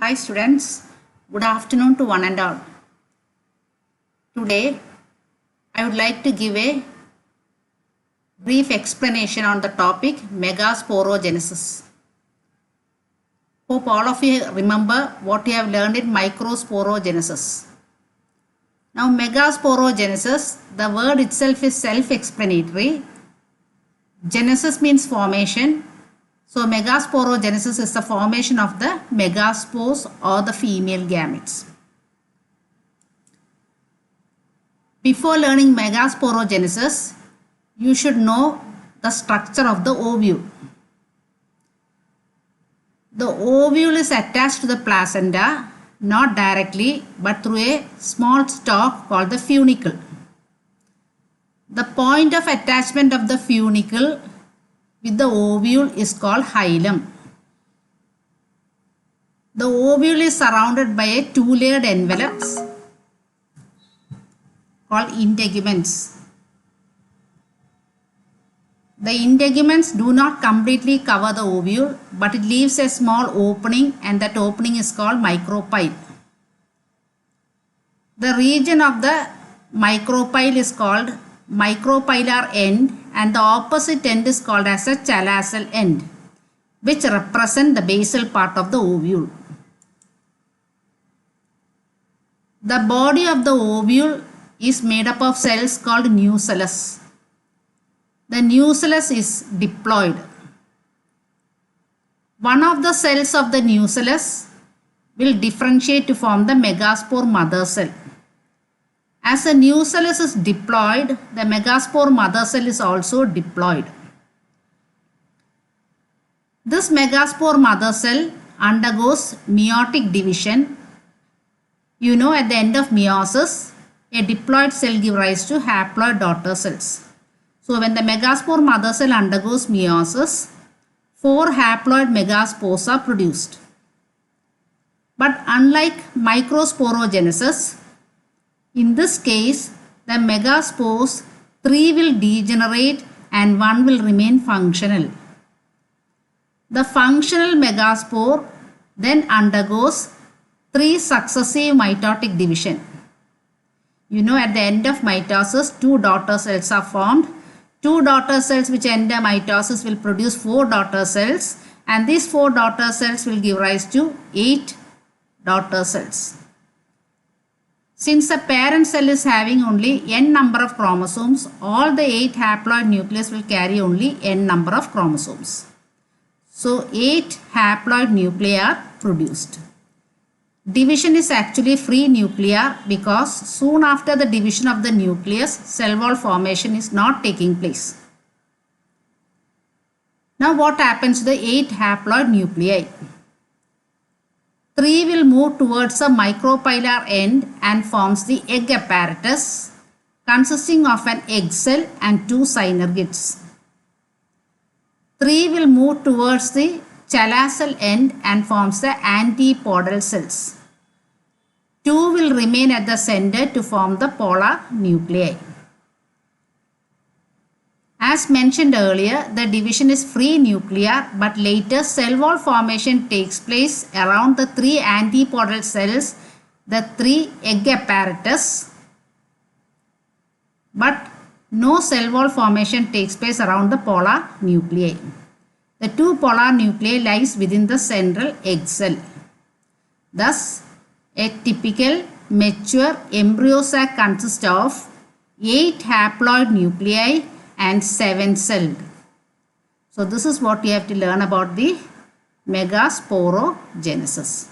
Hi students, good afternoon to one and all. Today I would like to give a brief explanation on the topic megasporogenesis. Hope all of you remember what you have learned in microsporogenesis. Now megasporogenesis, the word itself is self-explanatory. Genesis means formation. So megasporogenesis is the formation of the megaspores or the female gametes. Before learning megasporogenesis, you should know the structure of the ovule. The ovule is attached to the placenta, not directly but through a small stalk called the funicle. The point of attachment of the funicle with the ovule is called hilum. The ovule is surrounded by a two-layered envelopes called integuments. The integuments do not completely cover the ovule, but it leaves a small opening, and that opening is called micropyle. The region of the micropyle is called micropylar end, and the opposite end is called as a chalazel end, which represent the basal part of the ovule. The body of the ovule is made up of cells called nucellus. The nucellus is diploid. One of the cells of the nucellus will differentiate to form the megaspore mother cell. As the nucellus is diploid, the megaspore mother cell is also diploid. This megaspore mother cell undergoes meiotic division. You know, at the end of meiosis, a diploid cell gives rise to haploid daughter cells. So when the megaspore mother cell undergoes meiosis, 4 haploid megaspores are produced. But unlike microsporogenesis, in this case, the megaspores 3 will degenerate and 1 will remain functional. The functional megaspore then undergoes 3 successive mitotic division. You know, at the end of mitosis, 2 daughter cells are formed. 2 daughter cells which enter mitosis will produce 4 daughter cells, and these 4 daughter cells will give rise to 8 daughter cells. Since the parent cell is having only n number of chromosomes, all the 8 haploid nucleus will carry only n number of chromosomes. So 8 haploid nuclei are produced. Division is actually free nuclear because soon after the division of the nucleus, cell wall formation is not taking place. Now what happens to the 8 haploid nuclei? 3 will move towards a micropylar end and forms the egg apparatus consisting of an egg cell and 2 synergids. 3 will move towards the chalazel end and forms the antipodal cells. 2 will remain at the center to form the polar nuclei. As mentioned earlier, the division is free nuclear, but later cell wall formation takes place around the 3 antipodal cells, the 3 egg apparatus, but no cell wall formation takes place around the polar nuclei. The 2 polar nuclei lies within the central egg cell. Thus, a typical mature embryo sac consists of 8 haploid nuclei and 7 celled. So this is what you have to learn about the megasporogenesis.